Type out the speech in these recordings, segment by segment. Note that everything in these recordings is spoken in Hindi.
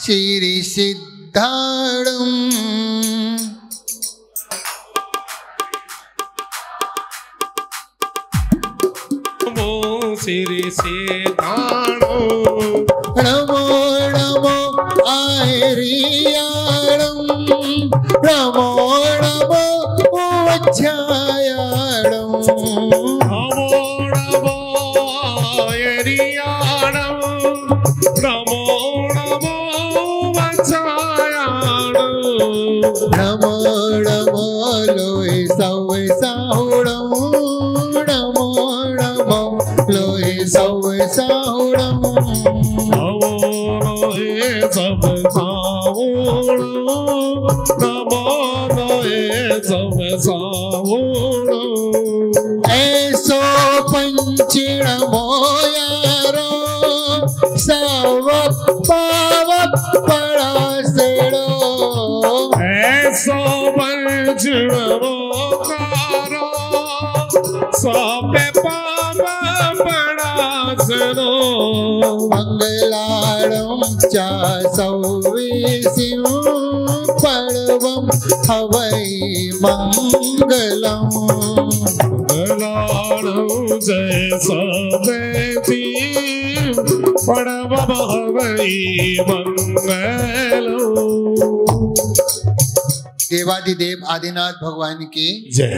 श्री सिद्धाणम् श्री सिद्धाणम् नमो नमो आयरियाणम् नमो नमो वज्रायाणम् नमो नमो आयरियाणम् नमो नमो वज्रायाणम् नमो नमो लोय सवै साहुणम् नमो नमो लोय सवै साहुणम् नमो लोहे सब साहुणम् नमो लोहे सब साहुणम् ऐसो पंचिण मोयारो सव पाव पड़ा सेड़ो ऐसो पंचिण मोकारो सब पाव पड़ा सेड़ो मंगलाड़म चा सौवीसिं पड़वम हवै मंगलम मंगलाड़म जय सवेती पड़व हवै मंगलो। देवादिदेव आदिनाथ भगवान की जय।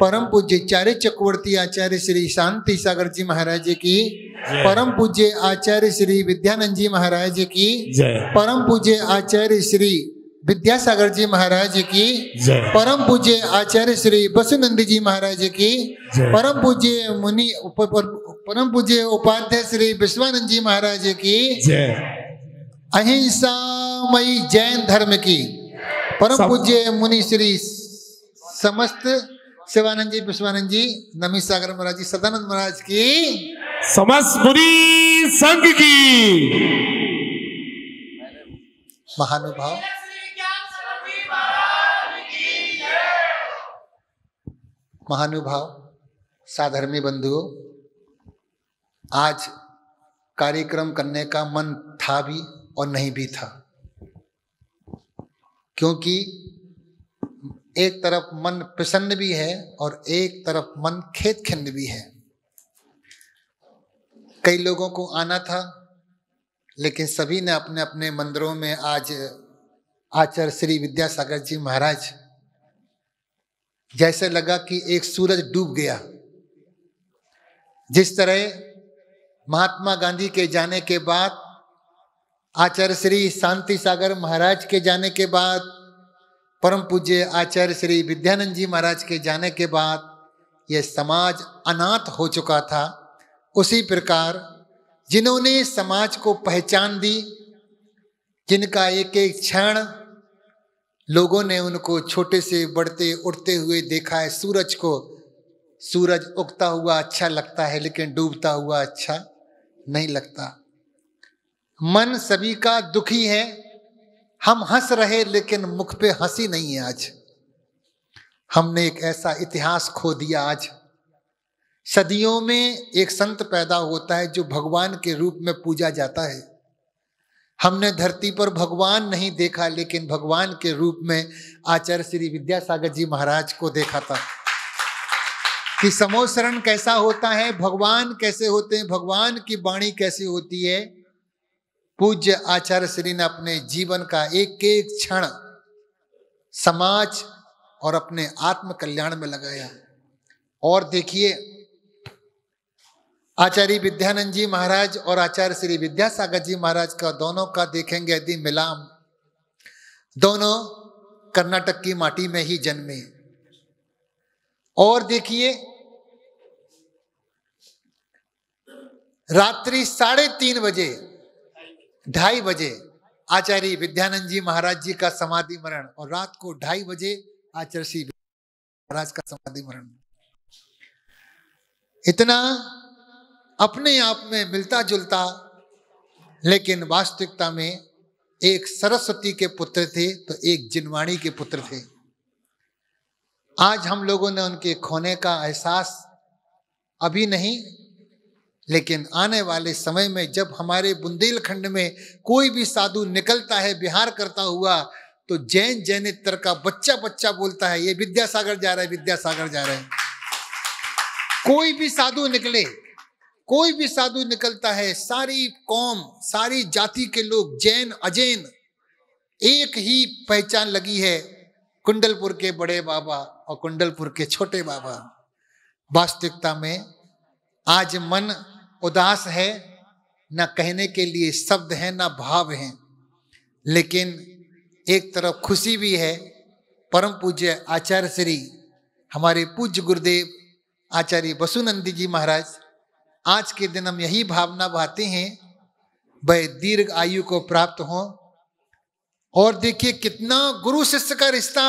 परम पूज्य आचार्य चक्रवर्ती आचार्य श्री शांति सागर जी महाराज जी की परम पूज्य आचार्य श्री विद्यानंद जी महाराज की जय। परम पूज्य आचार्य श्री विद्यासागर जी महाराज की जय। परम पूज्य आचार्य श्री वसुनंद जी महाराज की परम पूज्य मुनि परम पूज्य उपाध्याय श्री विश्वानंद जी महाराज की जय। अहिंसामयी जैन धर्म की परम पूज्य मुनि श्री समस्त शिवानंद जी विश्वानंद जी नमी सागर महाराज जी सदानंद महाराज की समस्त मुनि संघ की महानुभाव महानुभाव साधर्मी बंधुओं, आज कार्यक्रम करने का मन था भी और नहीं भी था, क्योंकि एक तरफ मन प्रसन्न भी है और एक तरफ मन खेद खिन्न भी है। कई लोगों को आना था, लेकिन सभी ने अपने अपने मंदिरों में आज आचार्य श्री विद्यासागर जी महाराज जैसे लगा कि एक सूरज डूब गया। जिस तरह महात्मा गांधी के जाने के बाद, आचार्य श्री शांति सागर महाराज के जाने के बाद, परम पूज्य आचार्य श्री विद्यानंद जी महाराज के जाने के बाद यह समाज अनाथ हो चुका था, उसी प्रकार जिन्होंने समाज को पहचान दी, जिनका एक एक क्षण लोगों ने उनको छोटे से बढ़ते उठते हुए देखा है। सूरज को सूरज उगता हुआ अच्छा लगता है, लेकिन डूबता हुआ अच्छा नहीं लगता। मन सभी का दुखी है। हम हंस रहे लेकिन मुख पे हंसी नहीं है। आज हमने एक ऐसा इतिहास खो दिया। आज सदियों में एक संत पैदा होता है जो भगवान के रूप में पूजा जाता है। हमने धरती पर भगवान नहीं देखा, लेकिन भगवान के रूप में आचार्य श्री विद्यासागर जी महाराज को देखा था कि समोसरण कैसा होता है, भगवान कैसे होते हैं, भगवान की वाणी कैसी होती है। पूज्य आचार्य श्री ने अपने जीवन का एक एक क्षण समाज और अपने आत्म कल्याण में लगाया। और देखिए, आचार्य विद्यानंद जी महाराज और आचार्य श्री विद्यासागर जी महाराज का दोनों का देखेंगे यदि मिलान, दोनों कर्नाटक की माटी में ही जन्मे। और देखिए, रात्रि 3:30 बजे 2:30 बजे आचार्य विद्यानंद जी महाराज जी का समाधि मरण, और रात को 2:30 बजे आचार्य श्री महाराज का समाधि मरण। इतना अपने आप में मिलता जुलता, लेकिन वास्तविकता में एक सरस्वती के पुत्र थे तो एक जिनवाणी के पुत्र थे। आज हम लोगों ने उनके खोने का एहसास अभी नहीं, लेकिन आने वाले समय में जब हमारे बुंदेलखंड में कोई भी साधु निकलता है विहार करता हुआ, तो जैन जैनेतर का बच्चा बच्चा बोलता है ये विद्यासागर जा रहा है, विद्यासागर जा रहा है। कोई भी साधु निकले, कोई भी साधु निकलता है, सारी कौम, सारी जाति के लोग, जैन अजैन, एक ही पहचान लगी है, कुंडलपुर के बड़े बाबा और कुंडलपुर के छोटे बाबा। वास्तविकता में आज मन उदास है, ना कहने के लिए शब्द है, ना भाव है, लेकिन एक तरफ खुशी भी है। परम पूज्य आचार्य श्री हमारे पूज्य गुरुदेव आचार्य बसुनंदी जी महाराज, आज के दिन हम यही भावना बहाते हैं वह दीर्घ आयु को प्राप्त हो। और देखिए कितना गुरु शिष्य का रिश्ता।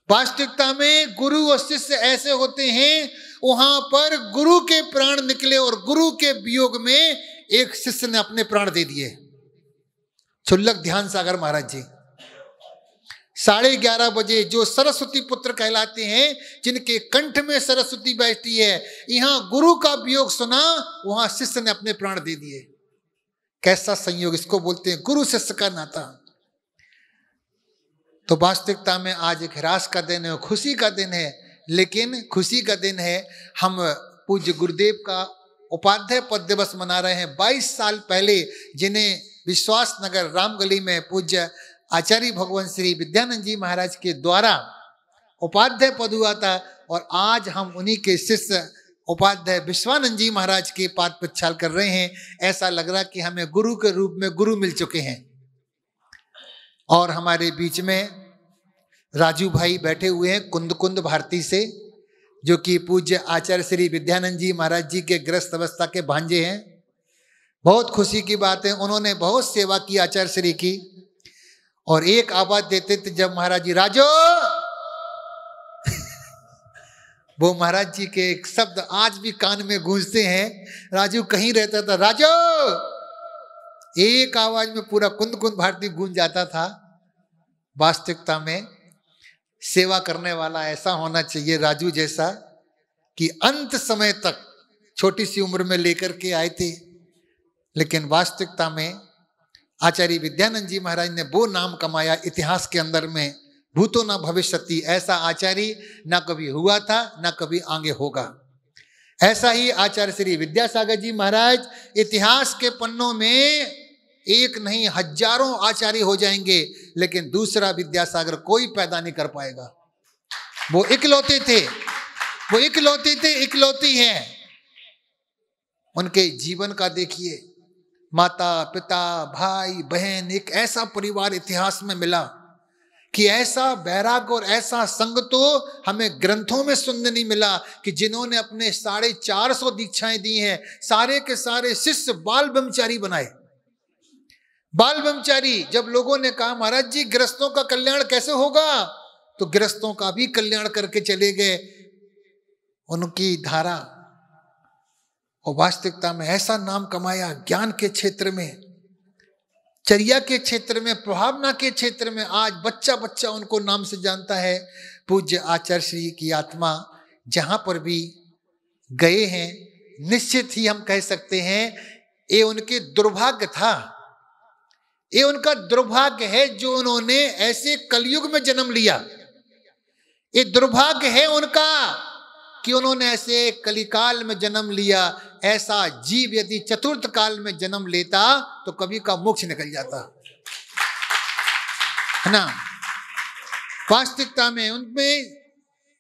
वास्तविकता में गुरु और शिष्य ऐसे होते हैं, वहां पर गुरु के प्राण निकले और गुरु के वियोग में एक शिष्य ने अपने प्राण दे दिए। छुल्लक ध्यान सागर महाराज जी 11:30 बजे जो सरस्वती पुत्र कहलाते हैं, जिनके कंठ में सरस्वती बैठती है, यहां गुरु का वियोग सुना, वहां शिष्य ने अपने प्राण दे दिए। कैसा संयोग, इसको बोलते हैं गुरु शिष्य का नाता। तो वास्तविकता में आज एक ह्रास का दिन है, खुशी का दिन है, लेकिन खुशी का दिन है, हम पूज्य गुरुदेव का उपाध्याय पद दिवस मना रहे हैं। 22 साल पहले जिन्हें विश्वास नगर रामगली में पूज्य आचार्य भगवान श्री विद्यानंद जी महाराज के द्वारा उपाध्याय पद हुआ था, और आज हम उन्हीं के शिष्य उपाध्याय विश्वानंद जी महाराज के पाद प्रक्षाल कर रहे हैं। ऐसा लग रहा कि हमें गुरु के रूप में गुरु मिल चुके हैं। और हमारे बीच में राजू भाई बैठे हुए हैं कुंद कुंद भारती से, जो कि पूज्य आचार्य श्री विद्यानंद जी महाराज जी के गृहस्थ अवस्था के भांजे हैं। बहुत खुशी की बात है, उन्होंने बहुत सेवा की आचार्य श्री की, और एक आवाज देते थे जब महाराज जी राजो वो महाराज जी के एक शब्द आज भी कान में गूंजते हैं। राजू कहीं रहता था, राजो, एक आवाज में पूरा कुंद कुंद भारती गूंज जाता था। वास्तविकता में सेवा करने वाला ऐसा होना चाहिए राजू जैसा, कि अंत समय तक छोटी सी उम्र में लेकर के आए थे। लेकिन वास्तविकता में आचार्य विद्यानंद जी महाराज ने वो नाम कमाया इतिहास के अंदर में, भूतो न भविष्यति, ऐसा आचार्य ना कभी हुआ था ना कभी आगे होगा। ऐसा ही आचार्य श्री विद्यासागर जी महाराज इतिहास के पन्नों में एक नहीं हजारों आचार्य हो जाएंगे, लेकिन दूसरा विद्यासागर कोई पैदा नहीं कर पाएगा। वो इकलौते थे, वो इकलौते थे, इकलौती हैं। उनके जीवन का देखिए, माता पिता भाई बहन, एक ऐसा परिवार इतिहास में मिला कि ऐसा वैराग और ऐसा संग तो हमें ग्रंथों में सुनने नहीं मिला, कि जिन्होंने अपने 450 दीक्षाएं दी हैं, सारे के सारे शिष्य बाल ब्रह्मचारी बनाए। बाल ब्रह्मचारी। जब लोगों ने कहा महाराज जी गृहस्थों का कल्याण कैसे होगा, तो गृहस्थों का भी कल्याण करके चले गए उनकी धारा। और वास्तविकता में ऐसा नाम कमाया ज्ञान के क्षेत्र में, चर्या के क्षेत्र में, प्रभावना के क्षेत्र में। आज बच्चा बच्चा उनको नाम से जानता है। पूज्य आचार्य श्री की आत्मा जहां पर भी गए हैं, निश्चित ही हम कह सकते हैं ये उनके दुर्भाग्य था, ये उनका दुर्भाग्य है जो उन्होंने ऐसे कलयुग में जन्म लिया। ये दुर्भाग्य है उनका कि उन्होंने ऐसे कलिकाल में जन्म लिया। ऐसा जीव यदि चतुर्थ काल में जन्म लेता तो कभी का मोक्ष निकल जाता है ना। वास्तविकता में उनमें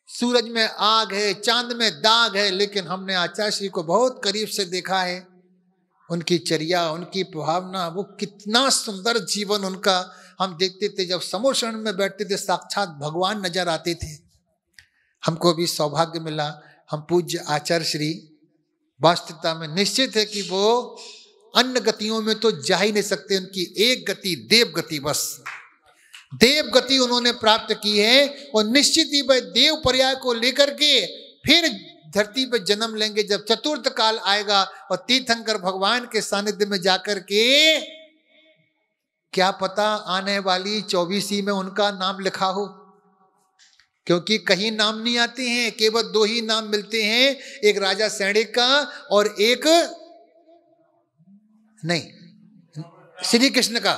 सूरज में आग है, चांद में दाग है, लेकिन हमने आचार्य श्री को बहुत करीब से देखा है। उनकी चर्या, उनकी भावना, वो कितना सुंदर जीवन उनका हम देखते थे। जब समोषण में बैठते थे साक्षात भगवान नजर आते थे। हमको भी सौभाग्य मिला, हम पूज्य आचार्य श्री वास्तविकता में निश्चित है कि वो अन्य गतियों में तो जा ही नहीं सकते। उनकी एक गति देव गति, बस देव गति उन्होंने प्राप्त की है। और निश्चित ही वह देव पर्याय को लेकर के फिर धरती पर जन्म लेंगे जब चतुर्थ काल आएगा। और तीर्थंकर भगवान के सानिध्य में जाकर के क्या पता आने वाली 24वीं में उनका नाम लिखा हो, क्योंकि कहीं नाम नहीं आते हैं, केवल 2 ही नाम मिलते हैं, एक राजा सैनिक का और एक नहीं श्री कृष्ण का।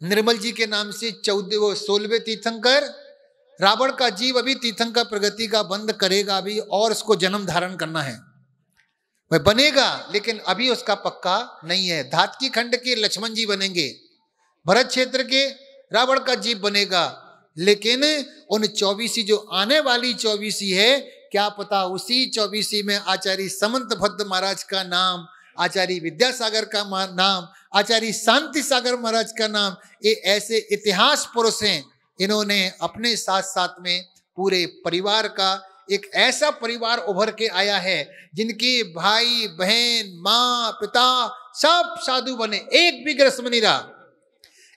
निर्मल जी के नाम से 16वें तीर्थंकर। रावण का जीव अभी तीर्थंकर प्रगति का बंद करेगा अभी, और उसको जन्म धारण करना है, वह बनेगा, लेकिन अभी उसका पक्का नहीं है। धातकी खंड के लक्ष्मण जी बनेंगे, भरत क्षेत्र के रावण का जीव बनेगा, लेकिन उन 24 जो आने वाली 24 है, क्या पता उसी 24 में आचार्य समंत भद्र महाराज का नाम, आचार्य विद्यासागर का नाम, आचार्य शांति सागर महाराज का नाम, ये ऐसे इतिहास पुरुष हैं। इन्होंने अपने साथ साथ में पूरे परिवार का एक ऐसा परिवार उभर के आया है जिनके भाई बहन माँ पिता सब साधु बने, एक भी गृहस्थ नहीं रहा।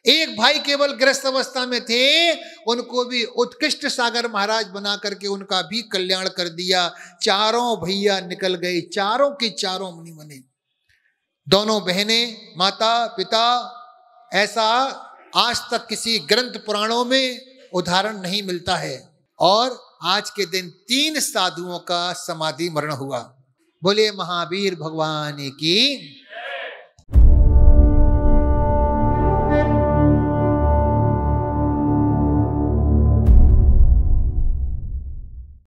एक भाई केवल गृहस्थ अवस्था में थे, उनको भी उत्कृष्ट सागर महाराज बना करके उनका भी कल्याण कर दिया। चारों भैया निकल गए, चारों के चारों मुनि बने, दोनों बहनें, माता पिता। ऐसा आज तक किसी ग्रंथ पुराणों में उदाहरण नहीं मिलता है। और आज के दिन 3 साधुओं का समाधि मरण हुआ। बोले महावीर भगवान की।